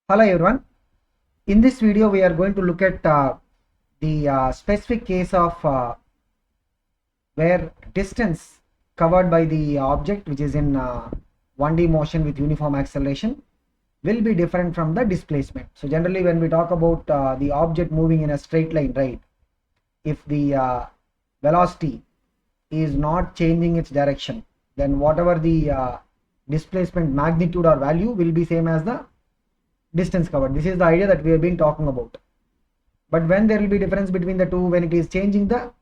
Hello everyone. In this video, we are going to look at the specific case of where distance covered by the object, which is in 1D motion with uniform acceleration, will be different from the displacement. So generally, when we talk about the object moving in a straight line, right? If the velocity is not changing its direction, then whatever the displacement magnitude or value will be same as the distance covered. This is the idea that we have been talking about. But when there will be difference between the two, when it is changing the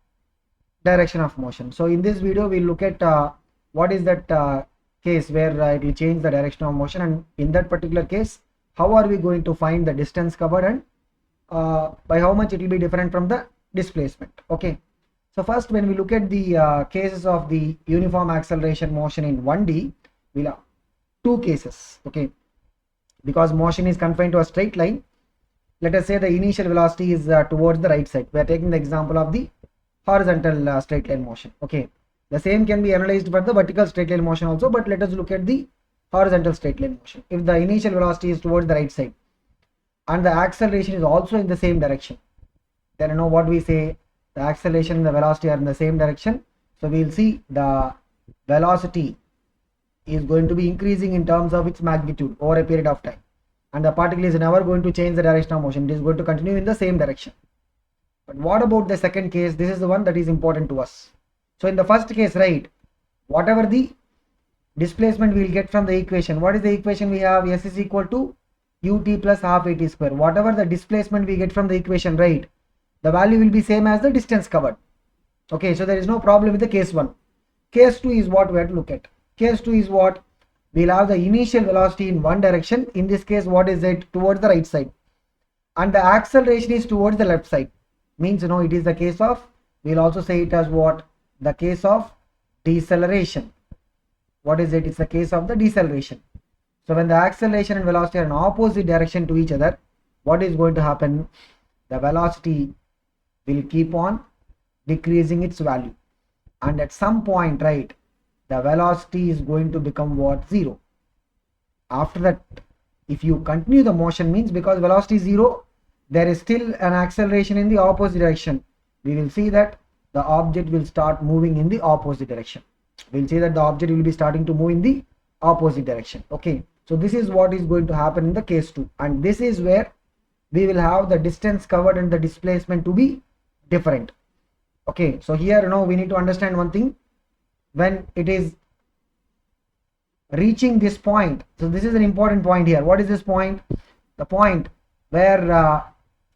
direction of motion. So in this video we'll look at what is that case where it will change the direction of motion, and in that particular case how are we going to find the distance covered, and by how much it will be different from the displacement. Okay, so first, when we look at the cases of the uniform acceleration motion in 1D, we'll have two cases. Okay, because motion is confined to a straight line, let us say the initial velocity is towards the right side. We are taking the example of the horizontal straight line motion. Okay, the same can be analyzed for the vertical straight line motion also, but let us look at the horizontal straight line motion. If the initial velocity is towards the right side and the acceleration is also in the same direction, then you know what we say, the acceleration and the velocity are in the same direction. So we will see the velocity is going to be increasing in terms of its magnitude over a period of time, and the particle is never going to change the direction of motion. It is going to continue in the same direction. But what about the second case? This is the one that is important to us. So in the first case, right, whatever the displacement we will get from the equation, what is the equation we have? S is equal to ut plus half at square. Whatever the displacement we get from the equation, right, the value will be same as the distance covered. Okay, so there is no problem with the case 1. Case 2 is what we have to look at. Case 2 is what? We'll have the initial velocity in one direction. In this case, what is it? Towards the right side. And the acceleration is towards the left side. Means, it is the case of, we'll also say it as what? The case of deceleration. What is it? It's the case of the deceleration. So when the acceleration and velocity are in opposite direction to each other, what is going to happen? The velocity will keep on decreasing its value. And at some point, right, the velocity is going to become what? 0. After that, if you continue the motion, means because velocity is 0, there is still an acceleration in the opposite direction. We will see that the object will start moving in the opposite direction. We'll see that the object will be starting to move in the opposite direction. Okay, so this is what is going to happen in the case 2, and this is where we will have the distance covered and the displacement to be different. Okay, so here we need to understand one thing. When it is reaching this point, so this is an important point here. What is this point? The point where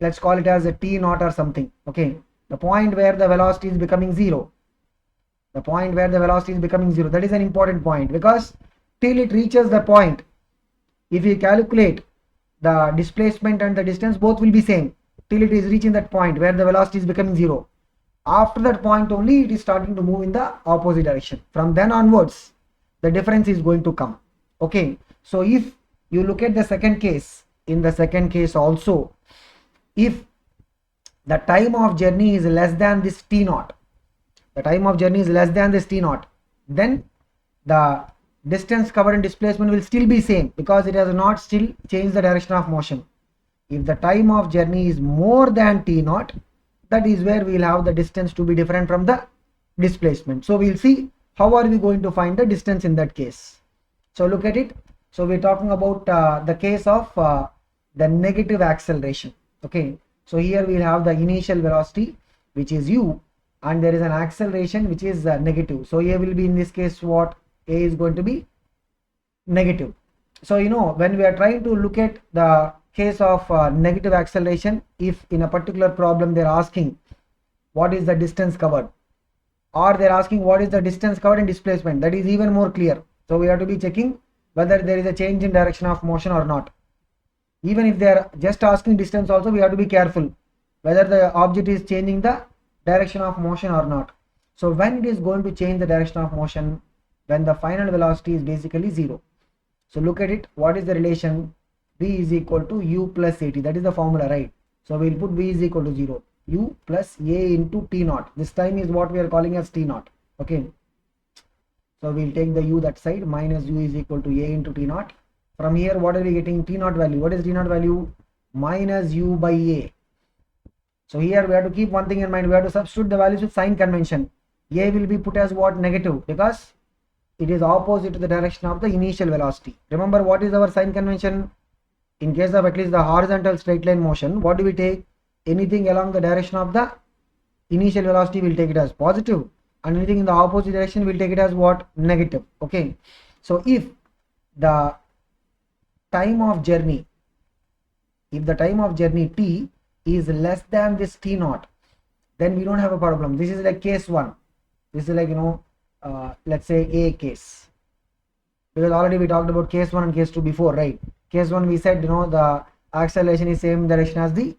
let's call it as a t naught or something. Okay, the point where the velocity is becoming 0. The point where the velocity is becoming 0, that is an important point, because till it reaches the point, if you calculate the displacement and the distance, both will be same till it is reaching that point where the velocity is becoming 0. After that point only it is starting to move in the opposite direction. From then onwards the difference is going to come. Okay, so if you look at the second case, in the second case also, if the time of journey is less than this t naught, the time of journey is less than this t naught, then the distance covered and displacement will still be same, because it has not still changed the direction of motion. If the time of journey is more than t naught, that is where we will have the distance to be different from the displacement. So we will see how are we going to find the distance in that case. So look at it. So we're talking about the case of the negative acceleration. Okay, so here we will have the initial velocity, which is u, and there is an acceleration which is negative. So here will be, in this case, what? A is going to be negative. So when we are trying to look at the case of negative acceleration, if in a particular problem they're asking what is the distance covered, or they're asking what is the distance covered and displacement, that is even more clear. So we have to be checking whether there is a change in direction of motion or not. Even if they are just asking distance also, we have to be careful whether the object is changing the direction of motion or not. So when it is going to change the direction of motion, when the final velocity is basically 0. So look at it. What is the relation? V is equal to u plus at. That is the formula, right? So we'll put V is equal to 0. U plus a into t naught. This time is what we are calling as t naught. Okay. So we'll take the u that side, minus u is equal to a into t naught. From here, what are we getting? T naught value. What is T naught value? Minus u by a. So here we have to keep one thing in mind. We have to substitute the values with sign convention. A will be put as what? Negative, because it is opposite to the direction of the initial velocity. Remember, what is our sign convention? In case of at least the horizontal straight line motion, what do we take? Anything along the direction of the initial velocity, we'll take it as positive, and anything in the opposite direction, we'll take it as what? Negative. Okay. So if the time of journey, t is less than this t naught, then we don't have a problem. This is like case 1. This is like, let's say a case, because already we talked about case 1 and case 2 before, right? Case 1 we said, the acceleration is same direction as the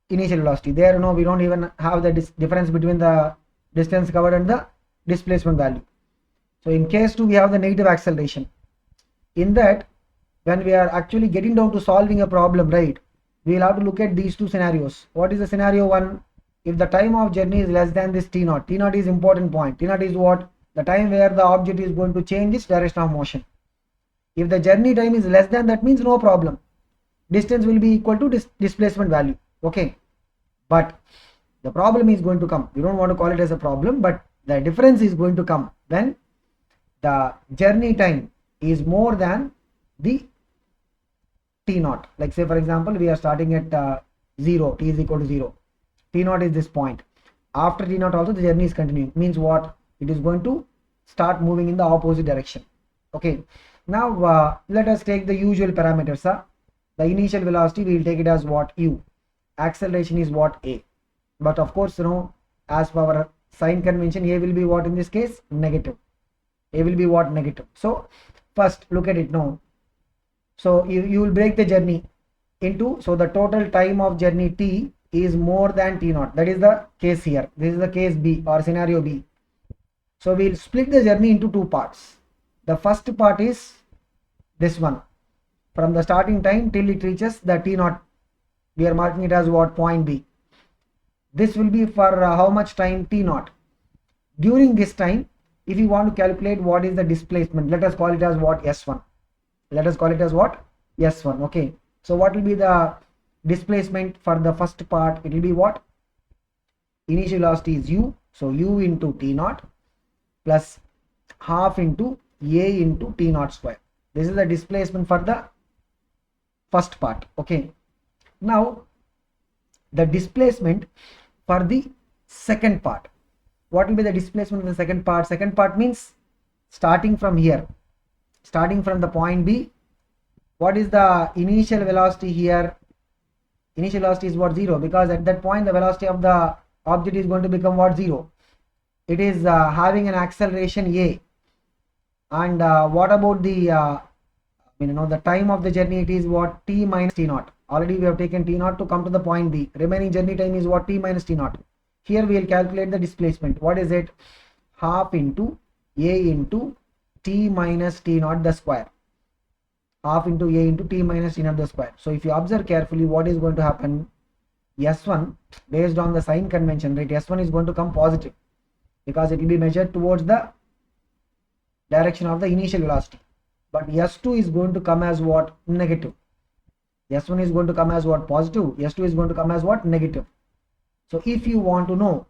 initial velocity. There, we don't even have the difference between the distance covered and the displacement value. So in case 2 we have the negative acceleration. In that, when we are actually getting down to solving a problem, right, we will have to look at these two scenarios. What is the scenario 1? If the time of journey is less than this t naught, t naught is important point. T naught is what? The time where the object is going to change its direction of motion. If the journey time is less than that, means no problem. Distance will be equal to displacement value. Okay. But the problem is going to come. We don't want to call it as a problem, but the difference is going to come when the journey time is more than the t naught. Like say for example, we are starting at 0, t is equal to 0. T naught is this point. After t naught also the journey is continuing. Means what? It is going to start moving in the opposite direction. Okay. Now let us take the usual parameters. The initial velocity, we will take it as what? U. Acceleration is what? A. But of course, as per our sign convention, A will be what in this case? Negative. A will be what? Negative. So first look at it now. So you will break the journey into, so the total time of journey t is more than t naught. That is the case here. This is the case B or scenario B. So we will split the journey into 2 parts. The first part is this one. From the starting time till it reaches the t naught, we are marking it as what? Point B. This will be for how much time? T naught. During this time, if you want to calculate what is the displacement, let us call it as what? S1. Let us call it as what? S1. Okay. So what will be the displacement for the first part? It will be what? Initial velocity is u. So u into t naught plus half into a into t naught square. This is the displacement for the first part. Okay. Now the displacement for the second part. What will be the displacement of the second part? Second part means starting from here, starting from the point B. What is the initial velocity here? Initial velocity is what? 0, because at that point the velocity of the object is going to become what? 0. It is having an acceleration a. And what about the the time of the journey? It is what? T minus t naught. Already we have taken t naught to come to the point B. Remaining journey time is what? T minus t naught. Here we will calculate the displacement. What is it? Half into a into t minus t naught the square. Half into a into t minus t naught the square. So if you observe carefully, what is going to happen? S1, based on the sign convention, right? S1 is going to come positive because it will be measured towards the direction of the initial velocity. But S2 is going to come as what? Negative. S1 is going to come as what? Positive. S2 is going to come as what? Negative. So if you want to know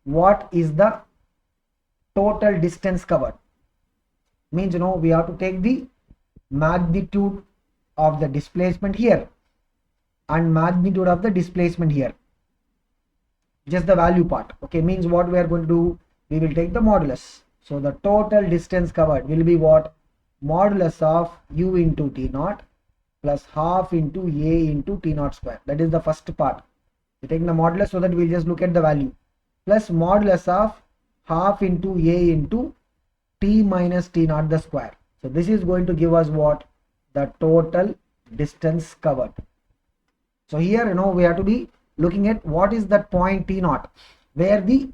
what is the total distance covered, means we have to take the magnitude of the displacement here and magnitude of the displacement here, just the value part. Okay, means what we are going to do, we will take the modulus. So the total distance covered will be what? Modulus of u into t naught plus half into a into t naught square. That is the first part. We take the modulus so that we'll just look at the value, plus modulus of half into a into t minus t naught the square. So this is going to give us what? The total distance covered. So here we have to be looking at what is that point t naught where the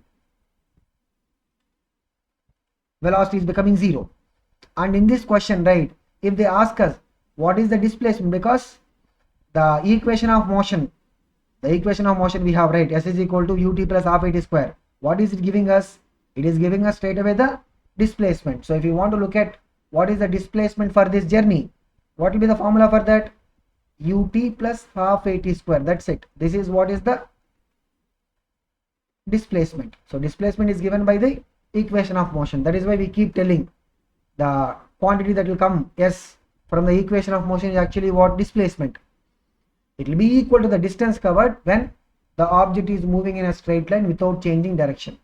velocity is becoming 0. And in this question, right, if they ask us what is the displacement, because the equation of motion we have, right, s is equal to ut plus half at square. What is it giving us? It is giving us straight away the displacement. So if you want to look at what is the displacement for this journey, What will be the formula for that? Ut plus half at square. That's it. This is what is the displacement. So displacement is given by the equation of motion. That is why we keep telling the quantity that will come S from the equation of motion is actually what? Displacement. It will be equal to the distance covered when the object is moving in a straight line without changing direction.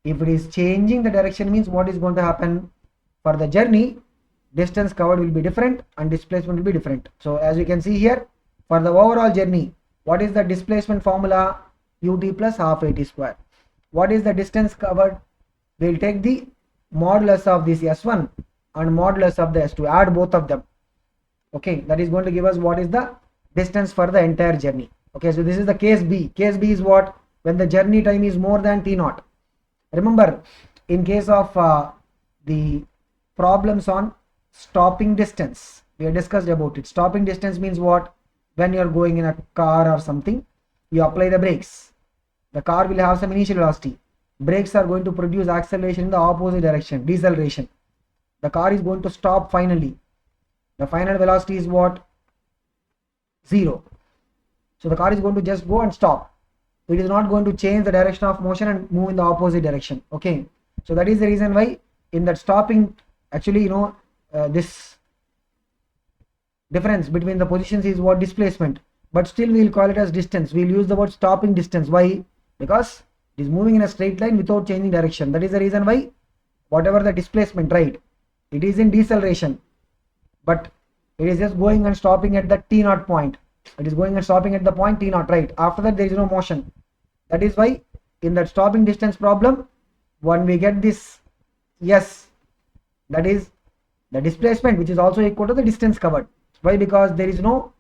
If it is changing the direction, means what is going to happen? For the journey, distance covered will be different and displacement will be different. So as you can see here, for the overall journey, what is the displacement formula? Ut plus half at square. What is the distance covered? We'll take the modulus of this S1 and modulus of the S2, add both of them. Okay, that is going to give us what is the distance for the entire journey. Okay, so this is the case B. Case B is what? When the journey time is more than T naught. Remember, in case of the problems on stopping distance, we have discussed about it. Stopping distance means what? When you are going in a car or something, you apply the brakes. The car will have some initial velocity. Brakes are going to produce acceleration in the opposite direction, deceleration. The car is going to stop finally. The final velocity is what? 0. So the car is going to just go and stop. It is not going to change the direction of motion and move in the opposite direction. Okay, so that is the reason why in that stopping, actually, this difference between the positions is what? Displacement. But still we will call it as distance. We will use the word stopping distance. Why? Because it is moving in a straight line without changing direction. That is the reason why whatever the displacement, right, it is in deceleration, but it is just going and stopping at the T naught point. It is going and stopping at the point T naught, right? After that there is no motion. That is why in that stopping distance problem, when we get this S, that is the displacement, which is also equal to the distance covered. Why? Because there is no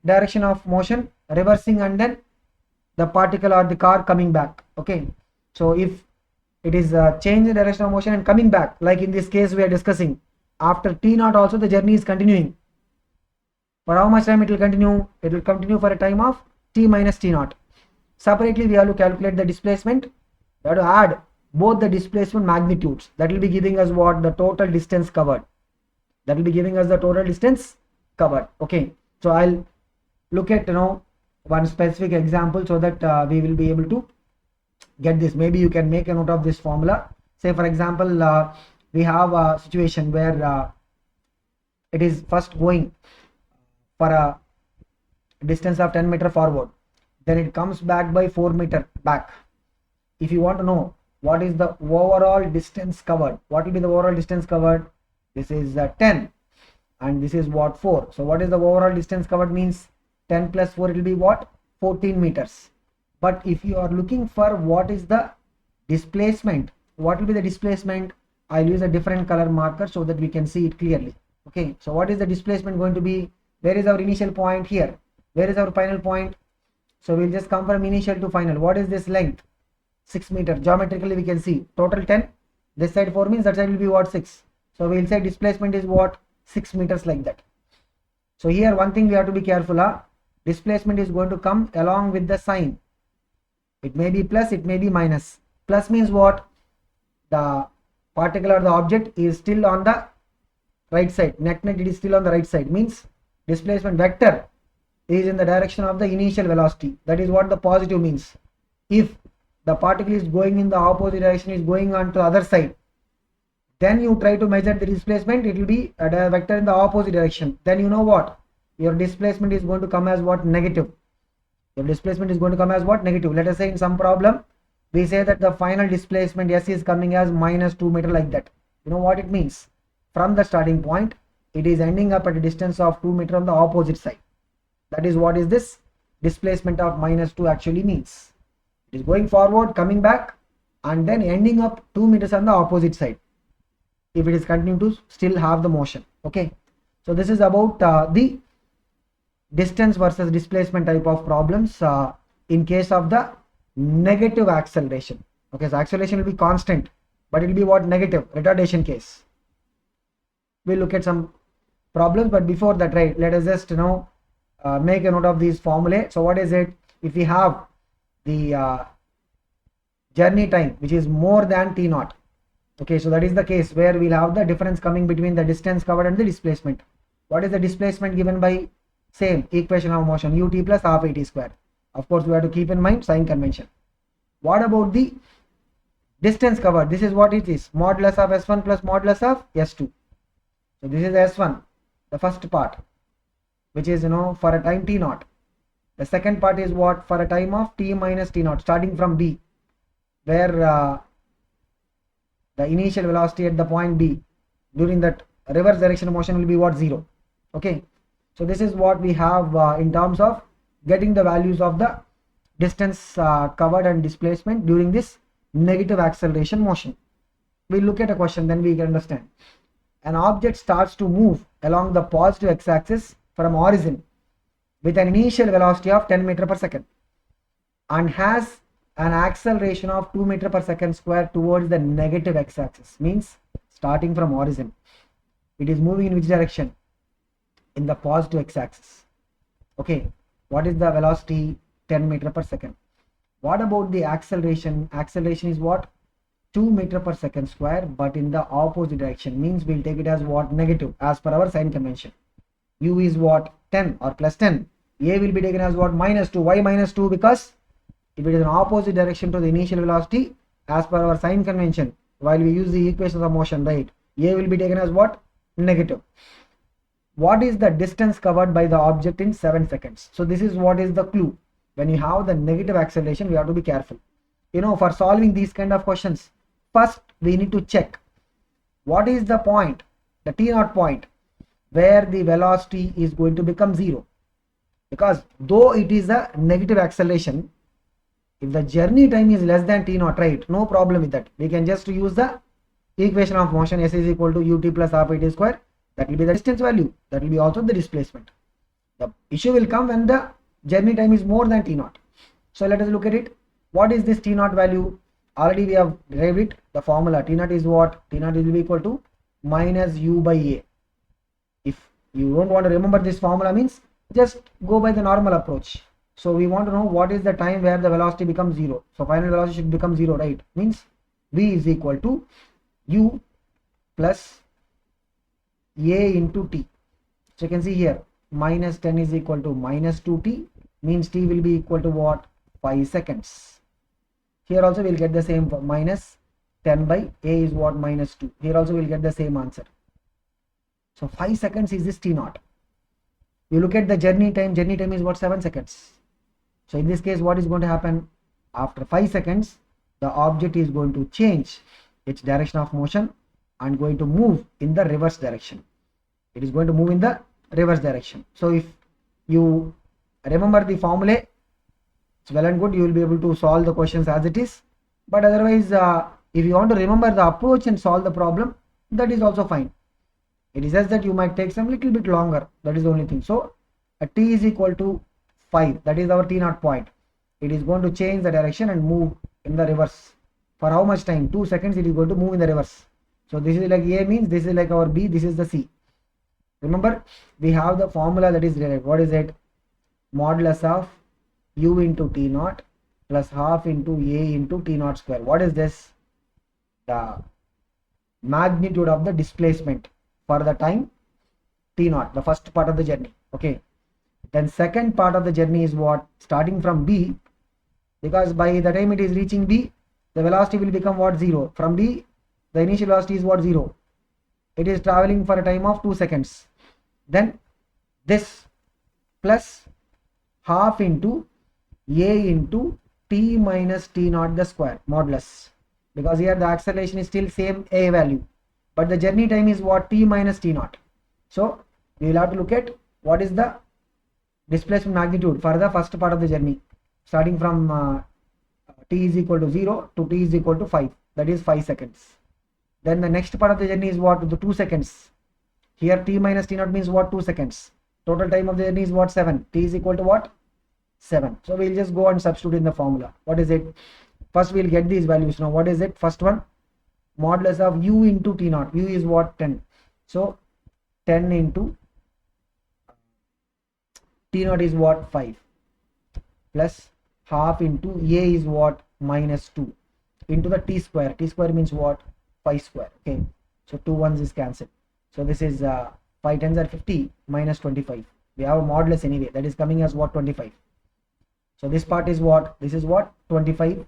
direction of motion reversing and then the particle or the car coming back. Okay, so if it is change the direction of motion and coming back, like in this case we are discussing, after T naught also the journey is continuing. For how much time it will continue? It will continue for a time of T minus T naught. Separately we have to calculate the displacement. We have to add both the displacement magnitudes. That will be giving us what? The total distance covered. That will be giving us the total distance covered. Okay, so I'll look at one specific example so that we will be able to get this. Maybe you can make a note of this formula. Say for example, we have a situation where it is first going for a distance of 10 meter forward, then it comes back by 4 meter back. If you want to know what is the overall distance covered, what will be the overall distance covered? This is 10 and this is what? 4. So what is the overall distance covered? Means 10 plus 4, it will be what? 14 meters. But if you are looking for what is the displacement, what will be the displacement? I'll use a different color marker so that we can see it clearly. Okay, so what is the displacement going to be? Where is our initial point? Here. Where is our final point? So we'll just come from initial to final. What is this length? 6 meter. Geometrically we can see total 10. This side 4 means that side will be what? 6. So we'll say displacement is what? 6 meters, like that. So here one thing we have to be careful. Displacement is going to come along with the sign. It may be plus, it may be minus. Plus means what? The particle or the object is still on the right side. Net it is still on the right side. Means displacement vector is in the direction of the initial velocity. That is what the positive means. If the particle is going in the opposite direction, is going on to the other side, then you try to measure the displacement, it will be a vector in the opposite direction. Then you know what? Your displacement is going to come as what? Negative. Your displacement is going to come as what? Negative. Let us say in some problem, we say that the final displacement S is coming as minus 2 meter, like that. You know what it means? From the starting point, it is ending up at a distance of 2 meter on the opposite side. That is what is this displacement of minus 2 actually means. It is going forward, coming back, and then ending up 2 meters on the opposite side, if it is continuing to still have the motion. Okay, so this is about the distance versus displacement type of problems in case of the negative acceleration. Okay, so acceleration will be constant, but it will be what? Negative, retardation case. We'll look at some problems, but before that, right, let us just make a note of these formulae. So what is it? If we have the journey time which is more than T naught, Okay, so that is the case where we'll have the difference coming between the distance covered and the displacement. What is the displacement given by same equation of motion, ut plus half at square. Of course, we have to keep in mind sign convention. What about the distance covered? This is what it is, modulus of s1 plus modulus of s2. So this is s1, the first part, which is for a time t naught. The second part is what? For a time of t minus t naught, starting from b, where the initial velocity at the point B during that reverse direction motion will be what? 0. Okay, so this is what we have in terms of getting the values of the distance covered and displacement during this negative acceleration motion. We'll look at a question, then we can understand. An object starts to move along the positive x-axis from origin with an initial velocity of 10 meter per second and has an acceleration of 2 meter per second square towards the negative x-axis. Means starting from origin, it is moving in which direction? In the positive x-axis. Okay, what is the velocity? 10 meter per second. What about the acceleration? Acceleration is what? 2 meter per second square, but in the opposite direction. Means we'll take it as what? Negative, as per our sign convention. U is what? 10 or plus 10. A will be taken as what? Minus 2. Why minus 2? Because if it is an opposite direction to the initial velocity, as per our sign convention, while we use the equations of motion, right, A will be taken as what? Negative. What is the distance covered by the object in 7 seconds? So this is what is the clue. When you have the negative acceleration, we have to be careful. For solving these kind of questions, first we need to check what is the point, the t0 point, where the velocity is going to become 0. Because though it is a negative acceleration, if the journey time is less than t0, right, no problem with that. We can just use the equation of motion, s is equal to ut plus half at square. That will be the distance value. That will be also the displacement. The issue will come when the journey time is more than t0. So let us look at it. What is this t0 value? Already we have derived it. The formula t0 is what? T0 will be equal to minus u by a. If you don't want to remember this formula, means just go by the normal approach. So we want to know what is the time where the velocity becomes 0. So final velocity should become 0, right? Means v is equal to u plus a into t. So you can see here minus 10 is equal to minus 2t, means t will be equal to what? 5 seconds. Here also we'll get the same, minus 10 by a is what? Minus 2. Here also we'll get the same answer. So 5 seconds is this t0. You look at the journey time is what? 7 seconds. So in this case, what is going to happen? After 5 seconds, the object is going to change its direction of motion and going to move in the reverse direction. It is going to move in the reverse direction. So if you remember the formula, it's well and good, you will be able to solve the questions as it is. But otherwise, if you want to remember the approach and solve the problem, that is also fine. It is just that you might take some little bit longer. That is the only thing. So a t is equal to 5. That is our t0 point. It is going to change the direction and move in the reverse. For how much time? 2 seconds it is going to move in the reverse. So this is like A, means this is like our B, this is the C. Remember, we have the formula that is derived. What is it? Modulus of u into t0 plus half into a into t0 square. What is this? The magnitude of the displacement for the time t0, the first part of the journey. Okay. Then second part of the journey is what? Starting from B, because by the time it is reaching B, the velocity will become what? 0. From B, the initial velocity is what? 0. It is traveling for a time of 2 seconds. Then this plus half into a into t minus t0 the square modulus, because here the acceleration is still same a value, but the journey time is what? T minus t0. So we will have to look at what is the displacement magnitude for the first part of the journey, starting from t is equal to 0 to t is equal to 5, that is 5 seconds. Then the next part of the journey is what? The 2 seconds. Here t minus t0 means what? 2 seconds. Total time of the journey is what? 7. T is equal to what? 7. So we'll just go and substitute in the formula. What is it? First we'll get these values. Now what is it? First one, modulus of u into t0. U is what? 10. So 10 into t0 is what? 5 plus half into a is what? Minus 2 into the t square. T square means what? 5 square. Okay, so 2 ones is cancelled. So this is 5 tens are 50 minus 25. We have a modulus anyway, that is coming as what, 25. So this part is what, this is what, 25.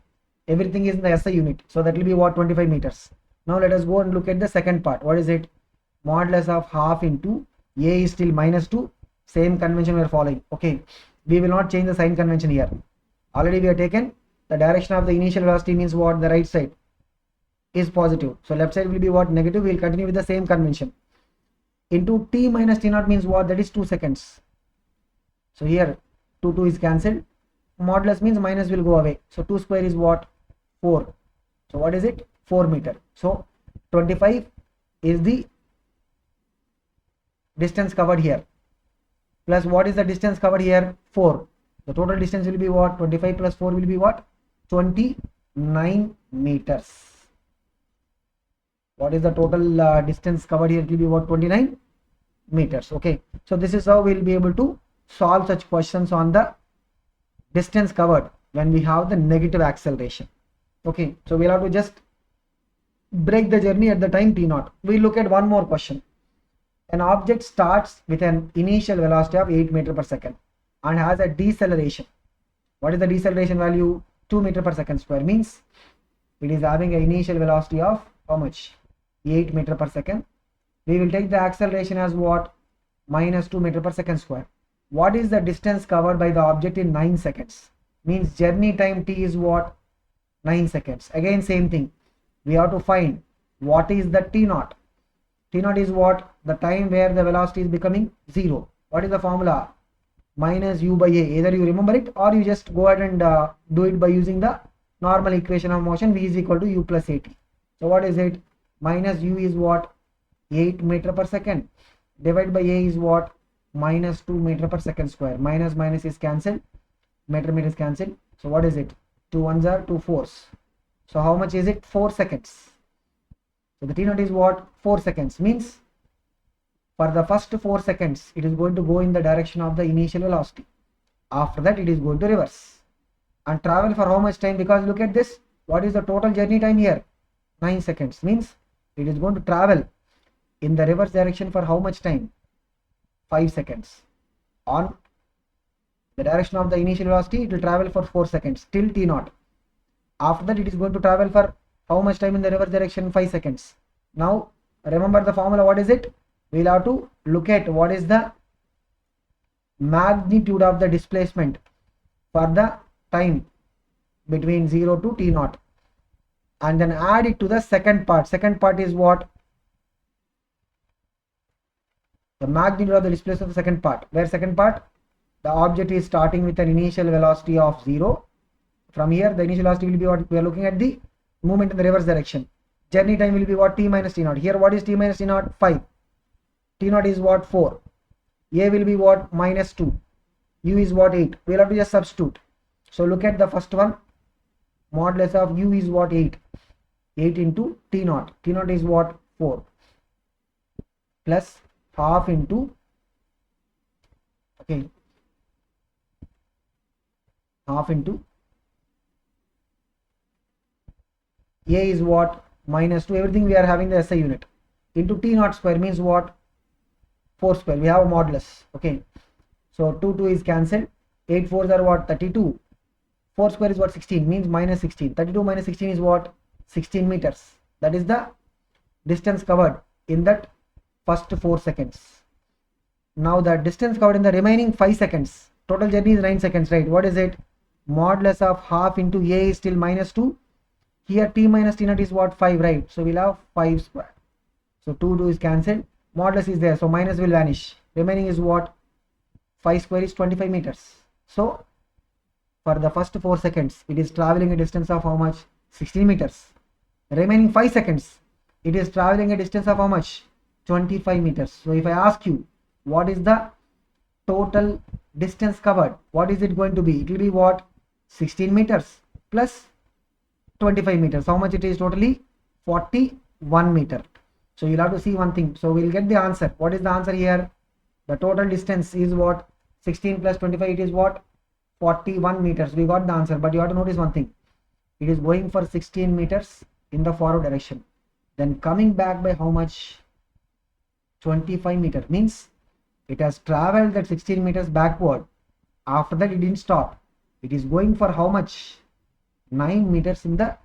Everything is in the SI unit, so that will be what, 25 meters. Now let us go and look at the second part. What is it? Modulus of half into A is still minus 2. Same convention we are following. Okay, we will not change the sign convention here. Already we have taken the direction of the initial velocity means what, the right side is positive, so left side will be what, negative. We will continue with the same convention. Into t minus t naught means what, that is 2 seconds. So here 2 is cancelled. Modulus means minus will go away, so 2 square is what, 4. So what is it, 4 meter. So 25 is the distance covered here, plus what is the distance covered here, 4. The total distance will be what, 25 plus 4 will be what, 29 meters. What is the total distance covered here? It will be what, 29 meters. Okay, so this is how we will be able to solve such questions on the distance covered when we have the negative acceleration. Okay, so we'll have to just break the journey at the time t naught. We look at one more question. An object starts with an initial velocity of 8 meter per second and has a deceleration. What is the deceleration value? 2 meter per second square, means it is having an initial velocity of how much, 8 meter per second. We will take the acceleration as what, minus 2 meter per second square. What is the distance covered by the object in 9 seconds? Means journey time t is what, 9 seconds. Again same thing, we have to find what is the t naught. T naught is what, the time where the velocity is becoming 0. What is the formula? Minus u by a. Either you remember it or you just go ahead and do it by using the normal equation of motion, v is equal to u plus at. So what is it? Minus u is what, 8 meter per second, divided by a is what, minus 2 meter per second square. Minus minus is cancelled, meter is cancelled. So what is it? 2 ones are 2 fours. So how much is it? 4 seconds. So the t naught is what, 4 seconds, means for the first 4 seconds it is going to go in the direction of the initial velocity. After that it is going to reverse and travel for how much time? Because look at this, what is the total journey time here? 9 seconds, means it is going to travel in the reverse direction for how much time? 5 seconds. On the direction of the initial velocity it will travel for 4 seconds till t naught. After that it is going to travel for how much time in the reverse direction? 5 seconds. Now remember the formula, what is it? We will have to look at what is the magnitude of the displacement for the time between 0 to t naught, and then add it to the second part. Second part is what? The magnitude of the displacement of the second part. Where second part? The object is starting with an initial velocity of 0. From here the initial velocity will be what? We are looking at the movement in the reverse direction. Journey time will be what? T minus t naught. Here what is t minus t naught? 5. T naught is what? 4. A will be what? Minus 2. U is what? 8. We will have to just substitute. So look at the first one. Modulus of u is what? 8. 8 into t naught. T naught is what? 4. Plus half into, okay, half into a is what? Minus 2. Everything we are having the SI unit, into t naught square means what? 4 square. We have a modulus. Okay, so 2 is cancelled. 8 fours are what? 32. 4 square is what? 16, means minus 16. 32 minus 16 is what? 16 meters. That is the distance covered in that first 4 seconds. Now the distance covered in the remaining 5 seconds. Total journey is 9 seconds, right? What is it? Modulus of half into a is still minus 2. Here t minus t naught is what? 5, right? So we'll have 5 square. So 2 is cancelled. Modulus is there, so minus will vanish. Remaining is what? 5 square is 25 meters. So for the first 4 seconds it is traveling a distance of how much? 16 meters. Remaining 5 seconds it is traveling a distance of how much? 25 meters. So if I ask you what is the total distance covered, what is it going to be? It will be what? 16 meters plus 25 meters. How much it is totally? 41 meter. So you'll have to see one thing. So we'll get the answer. What is the answer here? The total distance is what? 16 plus 25, it is what? 41 meters. We got the answer, but you have to notice one thing. It is going for 16 meters in the forward direction. then coming back by how much? 25 meter, means it has traveled that 16 meters backward. After that it didn't stop, it is going for how much? 9 meters in the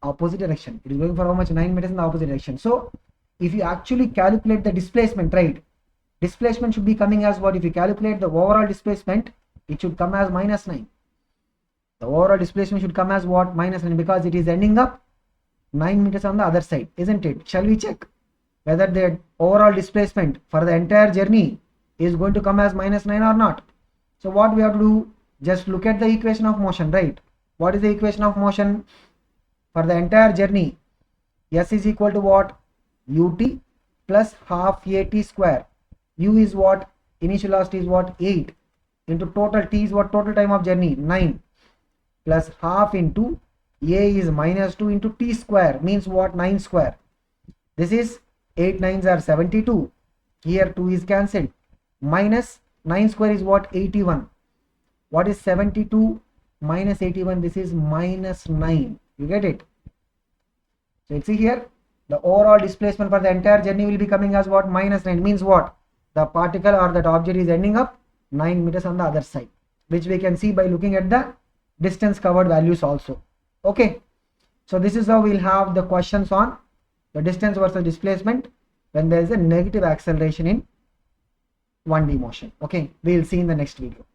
opposite direction. It is going for how much? 9 meters in the opposite direction. So if you actually calculate the displacement, right, displacement should be coming as what? If you calculate the overall displacement, it should come as -9. The overall displacement should come as what? -9, because it is ending up 9 meters on the other side, isn't it? Shall we check whether the overall displacement for the entire journey is going to come as -9 or not? So what we have to do, just look at the equation of motion, right? What is the equation of motion for the entire journey? S is equal to what? Ut plus half at square. U is what? Initial velocity is what? 8 into total t is what? Total time of journey 9 plus half into a is -2 into t square, means what? 9 square. This is 8 9s are 72. Here 2 is cancelled. Minus 9 square is what? 81. What is 72 minus 81? This is -9. You get it? So you see here, the overall displacement for the entire journey will be coming as what? -9, means what? The particle or that object is ending up 9 meters on the other side, which we can see by looking at the distance covered values also. Okay, so this is how we'll have the questions on the distance versus displacement when there is a negative acceleration in 1D motion. Okay, we'll see in the next video.